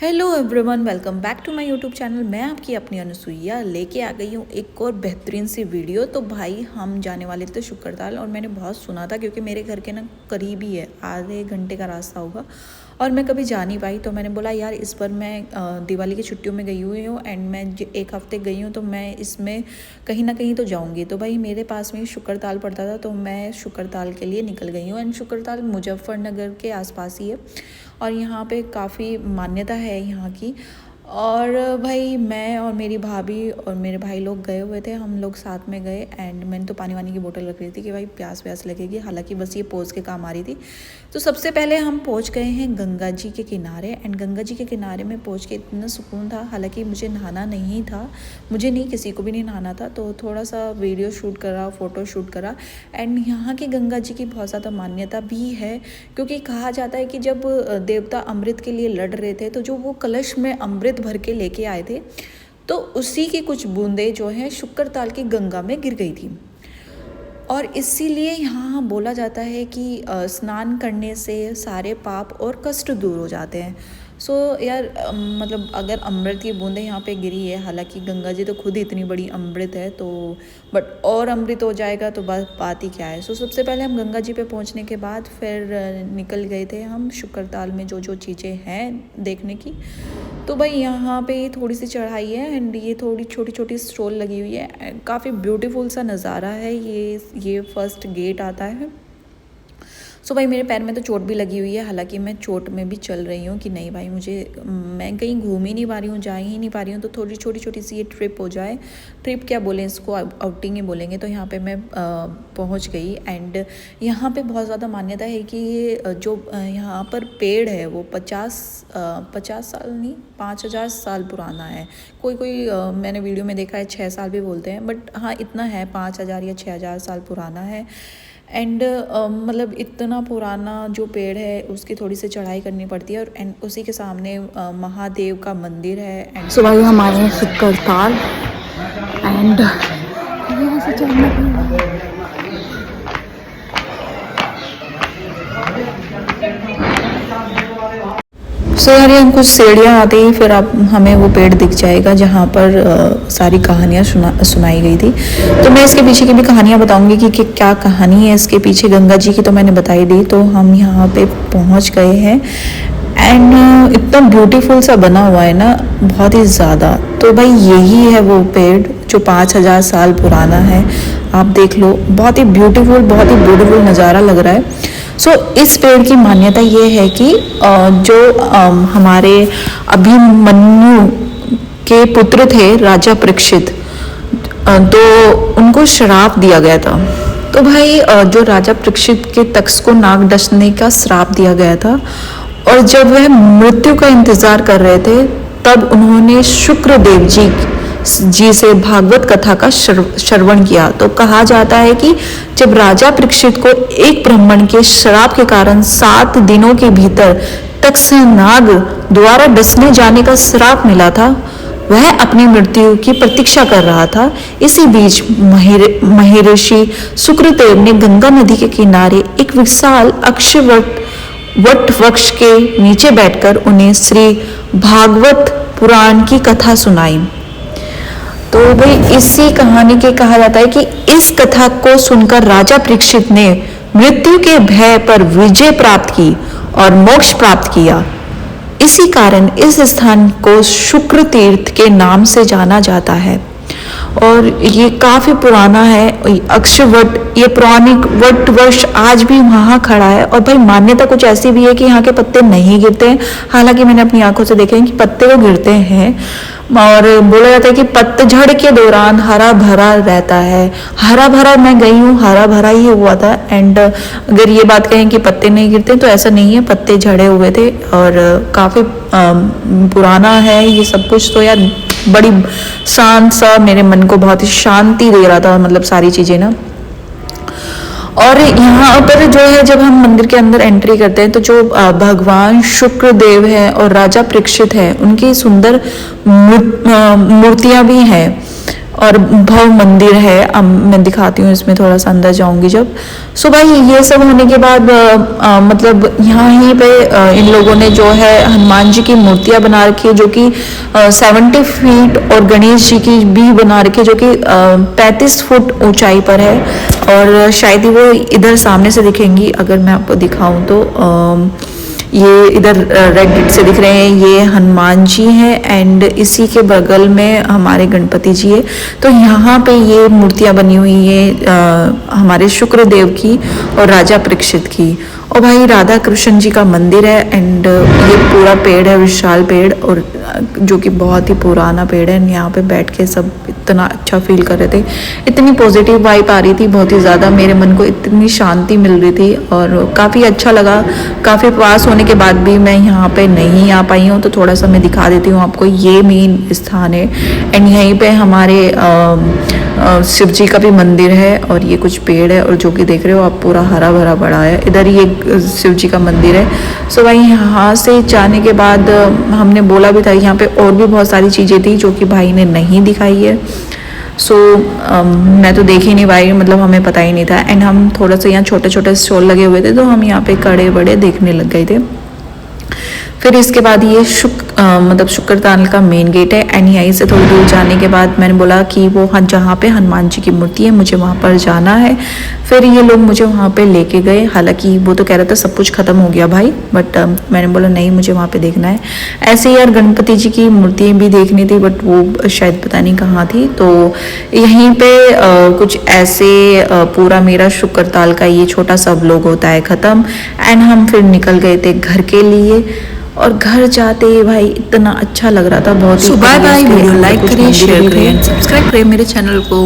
Hello everyone, welcome back to my YouTube channel. मैं आपकी अपनी अनुसुईया लेके आ गई हूँ एक और बेहतरीन सी वीडियो। तो भाई हम जाने वाले थे शुक्रताल और मैंने बहुत सुना था क्योंकि मेरे घर के ना करीब ही है, आधे घंटे का रास्ता होगा और मैं कभी जा नहीं पाई। तो मैंने बोला यार इस बार मैं दिवाली की छुट्टियों में गई हुई हूँ एंड मैं एक हफ्ते गई हूँ तो मैं इसमें कहीं ना कहीं तो जाऊँगी। तो भाई मेरे पास में शुक्रताल पड़ता था तो मैं शुक्रताल के लिए निकल गई हूँ एंड शुक्रताल मुजफ्फरनगर के आसपास ही है और यहाँ पे काफ़ी मान्यता है यहाँ की। और भाई मैं और मेरी भाभी और मेरे भाई लोग गए हुए थे, हम लोग साथ में गए एंड मैंने तो पानी वानी की बोतल रख रही थी कि भाई प्यास व्यास लगेगी, हालांकि बस ये पोज़ के काम आ रही थी। तो सबसे पहले हम पहुंच गए हैं गंगा जी के किनारे एंड गंगा जी के किनारे में पहुंच के इतना सुकून था। हालांकि मुझे नहाना नहीं था, मुझे नहीं, किसी को भी नहीं नहाना था, तो थोड़ा सा वीडियो शूट करा, फ़ोटो शूट करा। एंड यहाँ की गंगा जी की बहुत ज़्यादा मान्यता भी है क्योंकि कहा जाता है कि जब देवता अमृत के लिए लड़ रहे थे तो जो वो कलश में अमृत भर के लेके आए थे तो उसी की कुछ बूंदें जो हैं शुक्रताल की गंगा में गिर गई थी। और इसीलिए यहाँ बोला जाता है कि स्नान करने से सारे पाप और कष्ट दूर हो जाते हैं। सो यार मतलब अगर अमृत की बूंदें यहाँ पे गिरी है, हालांकि गंगा जी तो खुद ही इतनी बड़ी अमृत है, तो बट और अमृत हो जाएगा तो बस बात ही क्या है। सो सबसे पहले हम गंगा जी पे पहुँचने के बाद फिर निकल गए थे हम शुक्रताल में जो जो चीज़ें हैं देखने की। तो भाई यहाँ पे थोड़ी सी चढ़ाई है एंड ये थोड़ी छोटी छोटी स्टॉल लगी हुई है, काफ़ी ब्यूटीफुल सा नज़ारा है। ये फर्स्ट गेट आता है। सो भाई मेरे पैर में तो चोट भी लगी हुई है, हालांकि मैं चोट में भी चल रही हूँ कि नहीं भाई मैं कहीं घूम ही नहीं पा रही हूँ, जा ही नहीं पा रही हूँ, तो थोड़ी छोटी छोटी सी ये ट्रिप हो जाए। ट्रिप क्या बोलें इसको, आउटिंग ही बोलेंगे। तो यहाँ पे मैं पहुँच गई एंड यहाँ पे बहुत ज़्यादा मान्यता है कि ये जो यहाँ पर पेड़ है वो 50 साल नहीं 5000 साल पुराना है। कोई मैंने वीडियो में देखा है 6 साल भी बोलते हैं, बट हाँ इतना है, 5000 या 6000 साल पुराना है। एंड मतलब इतना पुराना जो पेड़ है उसकी थोड़ी सी चढ़ाई करनी पड़ती है और एंड उसी के सामने महादेव का मंदिर है। एंड सो भाई हमारे यहाँ शुक्रताल एंड यहाँ से चलना सो यार हम कुछ सीढ़ियाँ आते ही फिर अब हमें वो पेड़ दिख जाएगा जहाँ पर सारी कहानियाँ सुनाई गई थी। तो मैं इसके पीछे की भी कहानियाँ बताऊँगी कि क्या कहानी है इसके पीछे। गंगा जी की तो मैंने बताई दी। तो हम यहाँ पे पहुँच गए हैं एंड इतना ब्यूटीफुल सा बना हुआ है ना, बहुत ही ज़्यादा। तो भाई यही है वो पेड़ जो 5000 साल पुराना है, आप देख लो, बहुत ही ब्यूटीफुल नज़ारा लग रहा है। सो इस पेड़ की मान्यता ये है कि जो हमारे अभिमन्यु के पुत्र थे राजा परीक्षित, तो उनको श्राप दिया गया था। तो भाई जो राजा परीक्षित के तख्त को नाग डसने का श्राप दिया गया था और जब वह मृत्यु का इंतजार कर रहे थे तब उन्होंने शुक्रदेव जी से भागवत कथा का श्रवण किया। तो कहा जाता है कि जब राजा परीक्षित को एक ब्राह्मण के श्राप के कारण 7 दिनों के भीतर तक से नाग द्वारा डसने जाने का श्राप मिला था, वह अपनी मृत्यु की प्रतीक्षा कर रहा था। इसी बीच महर्षि शुक्रदेव ने गंगा नदी के किनारे एक विशाल वट वृक्ष के नीचे बैठकर उन्हें श्री भागवत पुराण की कथा सुनाई। तो भाई इसी कहानी के कहा जाता है कि इस कथा को सुनकर राजा परीक्षित ने मृत्यु के भय पर विजय प्राप्त की और मोक्ष प्राप्त किया। इसी कारण इस स्थान को शुक्र तीर्थ के नाम से जाना जाता है और ये काफ़ी पुराना है। अक्षवट, ये पौराणिक वट वृक्ष आज भी वहाँ खड़ा है। और भाई मान्यता कुछ ऐसी भी है कि यहाँ के पत्ते नहीं गिरते हैं, हालांकि मैंने अपनी आंखों से देखे हैं कि पत्ते तो गिरते हैं। और बोला जाता है कि पतझड़ के दौरान हरा भरा रहता है। हरा भरा, मैं गई हूँ, हरा भरा ही हुआ था। एंड अगर ये बात कहें कि पत्ते नहीं गिरते तो ऐसा नहीं है, पत्ते झड़े हुए थे और काफ़ी पुराना है ये सब कुछ। तो यार बड़ी शांत सा, मेरे मन को बहुत ही शांति दे रहा था, मतलब सारी चीज़ें ना। और यहाँ पर जो है जब हम मंदिर के अंदर एंट्री करते हैं तो जो भगवान शुक्रदेव है और राजा परीक्षित है उनकी सुंदर मूर्तियाँ भी हैं और भव्य मंदिर है। अब मैं दिखाती हूँ, इसमें थोड़ा सा अंदर जाऊंगी जब। सो भाई ये सब होने के बाद मतलब यहाँ ही पे इन लोगों ने जो है हनुमान जी की मूर्तियाँ बना रखी है जो कि 70 फीट, और गणेश जी की भी बना रखी है जो कि 35 फुट ऊंचाई पर है। और शायद ही वो इधर सामने से दिखेंगी, अगर मैं आपको दिखाऊं तो ये इधर रेड गेट से दिख रहे हैं, ये हनुमान जी हैं एंड इसी के बगल में हमारे गणपति जी है। तो यहाँ पे ये मूर्तियाँ बनी हुई है हमारे शुक्रदेव की और राजा परीक्षित की। और भाई राधा कृष्ण जी का मंदिर है एंड ये पूरा पेड़ है, विशाल पेड़, और जो कि बहुत ही पुराना पेड़ है। यहाँ पे बैठ के सब इतना अच्छा फील कर रहे थे, इतनी पॉजिटिव वाइब आ रही थी, बहुत ही ज़्यादा मेरे मन को इतनी शांति मिल रही थी और काफ़ी अच्छा लगा। काफ़ी पास होने के बाद भी मैं यहाँ पे नहीं आ पाई हूँ, तो थोड़ा सा मैं दिखा देती हूँ आपको। ये मेन स्थान है एंड यहीं पे हमारे शिव जी का भी मंदिर है और ये कुछ पेड़ है, और जो कि देख रहे हो आप पूरा हरा भरा बड़ा है। इधर ये शिव जी का मंदिर है। सो भाई यहाँ से जाने के बाद हमने बोला भी था यहाँ पे और भी बहुत सारी चीज़ें थी जो कि भाई ने नहीं दिखाई है। सो मैं तो देख ही नहीं पाई, मतलब हमें पता ही नहीं था। एंड हम थोड़ा सा यहाँ छोटे छोटे स्टॉल लगे हुए थे तो हम यहाँ पे कड़े बड़े देखने लग गए थे। फिर इसके बाद ये मतलब शुक्रताल का मेन गेट है एंड यहीं से थोड़ी दूर जाने के बाद मैंने बोला कि वो जहाँ पे हनुमान जी की मूर्ति है मुझे वहाँ पर जाना है। फिर ये लोग मुझे वहाँ पे लेके गए, हालांकि वो तो कह रहा था सब कुछ ख़त्म हो गया भाई, बट मैंने बोला नहीं मुझे वहाँ पे देखना है। ऐसे ही यार गणपति जी की मूर्तियाँ भी देखनी थी बट वो शायद पता नहीं कहाँ थी। तो यहीं पे कुछ ऐसे पूरा मेरा शुक्रताल का ये छोटा सा व्लॉग होता है ख़त्म। एंड हम फिर निकल गए थे घर के लिए, और घर जाते भाई इतना अच्छा लग रहा था बहुत ही। बाय बाय, वीडियो लाइक करिए, शेयर करिए, सब्सक्राइब करिए मेरे चैनल को।